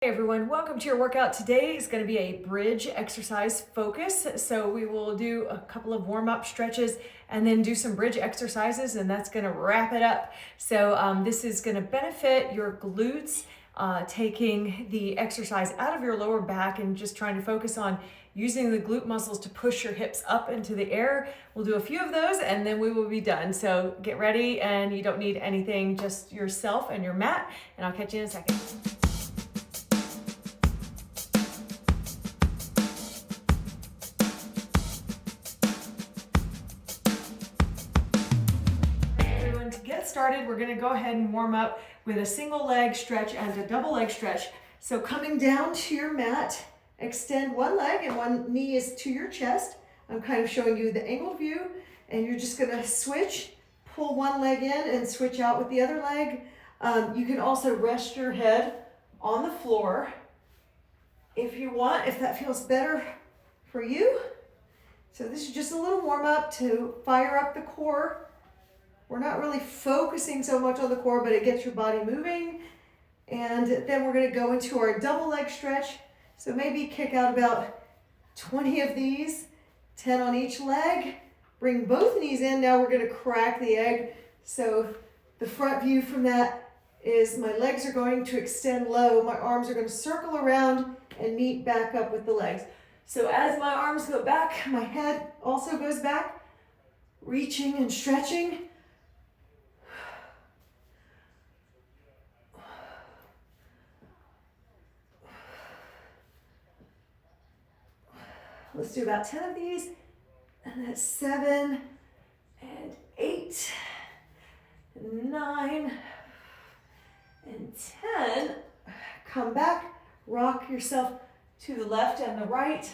Hey everyone, welcome to your workout. Today is going to be a bridge exercise focus. So we will do a couple of warm-up stretches and then do some bridge exercises, and that's going to wrap it up. So this is going to benefit your glutes, taking the exercise out of your lower back and just trying to focus on using the glute muscles to push your hips up into the air. We'll do a few of those and then we will be done. So get ready, and you don't need anything, just yourself and your mat, and I'll catch you in a second. To get started, we're going to go ahead and warm up with a single leg stretch and a double leg stretch. So coming down to your mat, extend one leg and one knee is to your chest. I'm kind of showing you the angled view, and you're just going to switch, pull one leg in and switch out with the other leg. You can also rest your head on the floor if you want, if that feels better for you. So this is just a little warm up to fire up the core. We're not really focusing so much on the core, but it gets your body moving. And then we're going to go into our double leg stretch. So maybe kick out about 20 of these, 10 on each leg. Bring both knees in. Now we're going to crack the egg. So the front view from that is my legs are going to extend low. My arms are going to circle around and meet back up with the legs. So as my arms go back, my head also goes back, reaching and stretching. Let's do about 10 of these, and that's 7 and 8 and 9 and 10. Come back, rock yourself to the left and the right.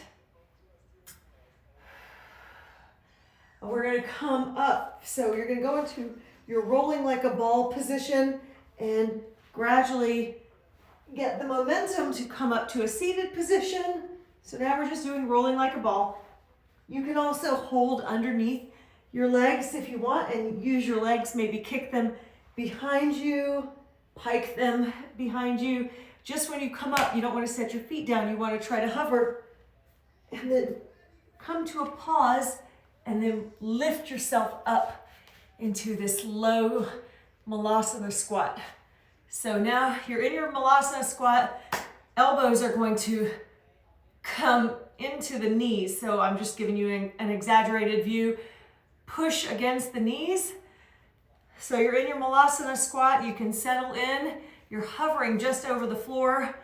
And we're going to come up. So you're going to go into your rolling like a ball position and gradually get the momentum to come up to a seated position. So now we're just doing rolling like a ball. You can also hold underneath your legs if you want and use your legs, maybe kick them behind you, pike them behind you. Just when you come up, you don't want to set your feet down. You want to try to hover and then come to a pause and then lift yourself up into this low Malasana squat. So now you're in your Malasana squat. Elbows are going to come into the knees. So I'm just giving you an exaggerated view. Push against the knees. So you're in your Malasana squat. You can settle in. You're hovering just over the floor.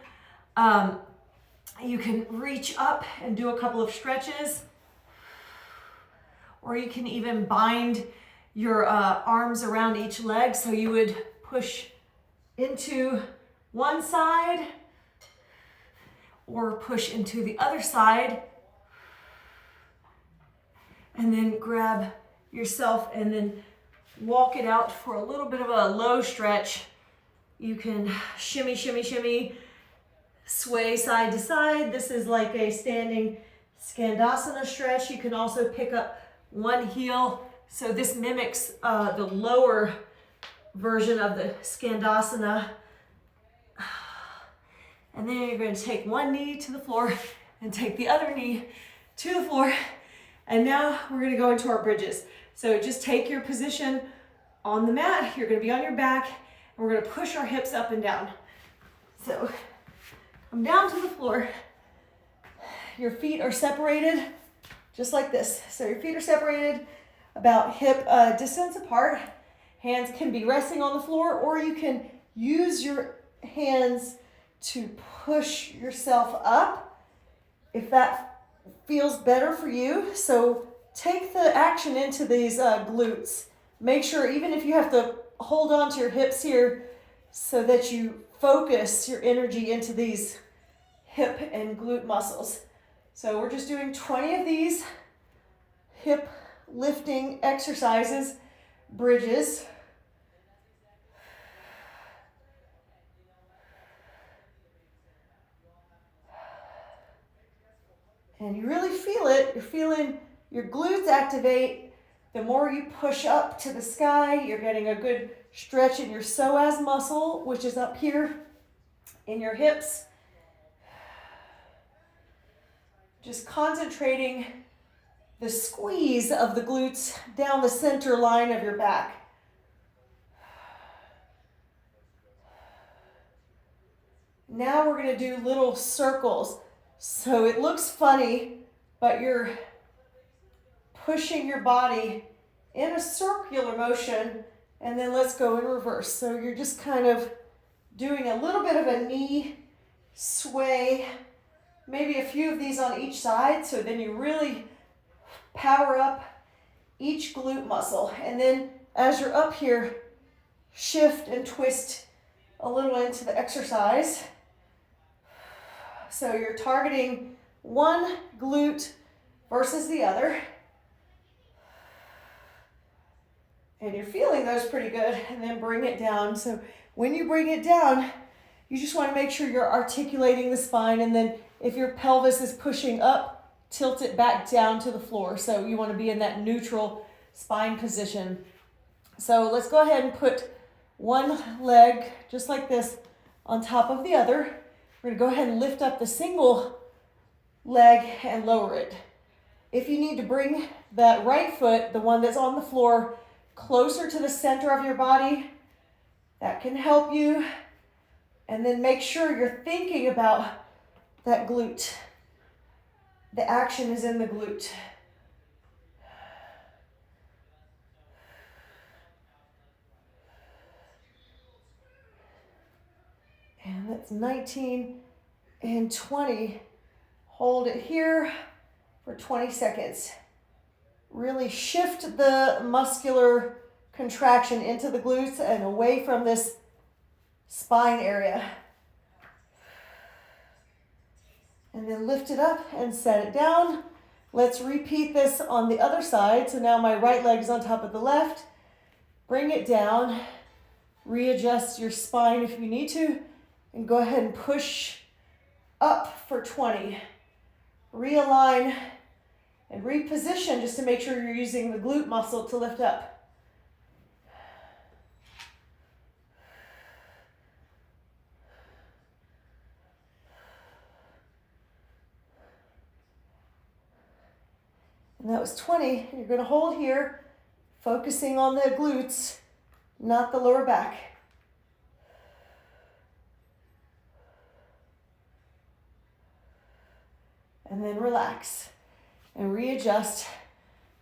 You can reach up and do a couple of stretches. Or you can even bind your arms around each leg. So you would push into one side or push into the other side, and then grab yourself and then walk it out for a little bit of a low stretch. You can shimmy, shimmy, shimmy, sway side to side. This is like a standing Skandasana stretch. You can also pick up one heel. So this mimics the lower version of the Skandasana. And then you're going to take one knee to the floor and take the other knee to the floor. And now we're going to go into our bridges. So just take your position on the mat. You're going to be on your back, and we're going to push our hips up and down. So come down to the floor. Your feet are separated just like this. So your feet are separated about hip distance apart. Hands can be resting on the floor, or you can use your hands to push yourself up if that feels better for you. So take the action into these glutes. Make sure, even if you have to hold on to your hips here, so that you focus your energy into these hip and glute muscles. So we're just doing 20 of these hip lifting exercises, bridges. And you really feel it. You're feeling your glutes activate. The more you push up to the sky, you're getting a good stretch in your psoas muscle, which is up here in your hips. Just concentrating the squeeze of the glutes down the center line of your back. Now we're going to do little circles. So it looks funny, but you're pushing your body in a circular motion, and then let's go in reverse. So you're just kind of doing a little bit of a knee sway, maybe a few of these on each side, so then you really power up each glute muscle. And then as you're up here, shift and twist a little into the exercise. So you're targeting one glute versus the other. And you're feeling those pretty good, and then bring it down. So when you bring it down, you just want to make sure you're articulating the spine, and then if your pelvis is pushing up, tilt it back down to the floor. So you want to be in that neutral spine position. So let's go ahead and put one leg, just like this, on top of the other. We're going to go ahead and lift up the single leg and lower it. If you need to bring that right foot, the one that's on the floor, closer to the center of your body, that can help you. And then make sure you're thinking about that glute. The action is in the glute. And that's 19 and 20. Hold it here for 20 seconds. Really shift the muscular contraction into the glutes and away from this spine area. And then lift it up and set it down. Let's repeat this on the other side. So now my right leg is on top of the left. Bring it down. Readjust your spine if you need to. And go ahead and push up for 20. Realign and reposition just to make sure you're using the glute muscle to lift up. And that was 20. You're going to hold here, focusing on the glutes, not the lower back. And then relax and readjust.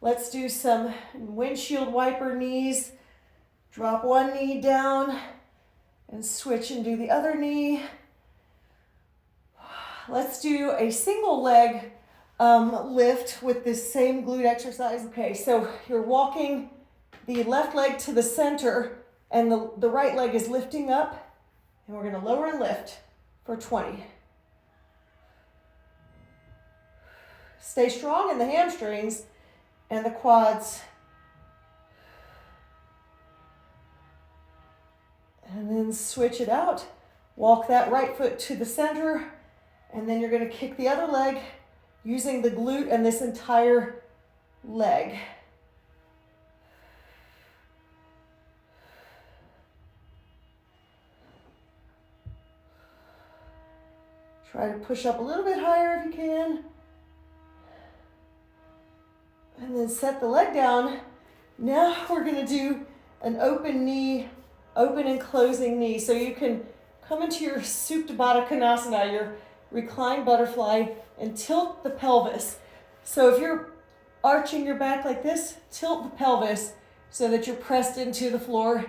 Let's do some windshield wiper knees. Drop one knee down and switch and do the other knee. Let's do a single leg lift with this same glute exercise. Okay, so you're walking the left leg to the center and the right leg is lifting up, and we're going to lower and lift for 20. Stay strong in the hamstrings and the quads. And then switch it out. Walk that right foot to the center, and then you're going to kick the other leg using the glute and this entire leg. Try to push up a little bit higher if you can. And then set the leg down. Now we're going to do an open knee, open and closing knee. So you can come into your Supta Baddha Konasana, your reclined butterfly, and tilt the pelvis. So if you're arching your back like this, tilt the pelvis so that you're pressed into the floor,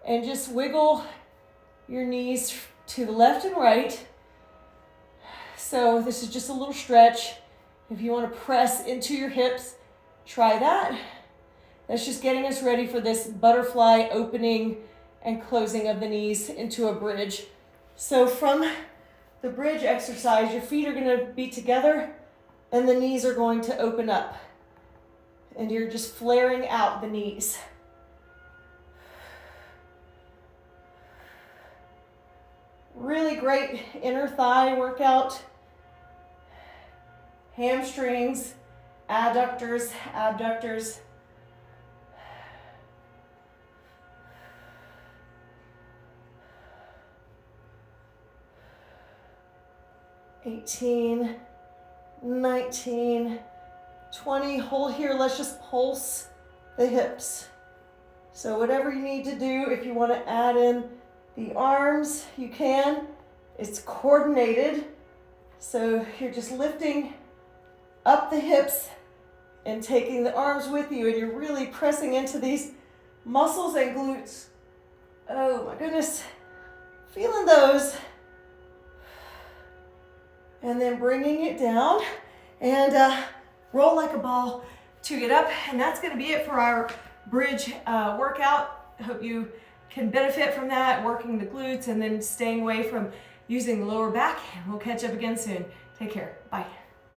and just wiggle your knees to the left and right. So this is just a little stretch. If you want to press into your hips, try that. That's just getting us ready for this butterfly opening and closing of the knees into a bridge. So from the bridge exercise, your feet are going to be together and the knees are going to open up. And you're just flaring out the knees. Really great inner thigh workout. Hamstrings, adductors, abductors. (18), 19, 20. Hold here. Let's just pulse the hips. So whatever you need to do, if you want to add in the arms, you can. It's coordinated. So you're just lifting up the hips and taking the arms with you, and you're really pressing into these muscles and glutes. Oh my goodness. Feeling those. And then bringing it down and roll like a ball to get up. And that's going to be it for our bridge workout. I hope you can benefit from that, working the glutes and then staying away from using the lower back. And we'll catch up again soon. Take care. Bye.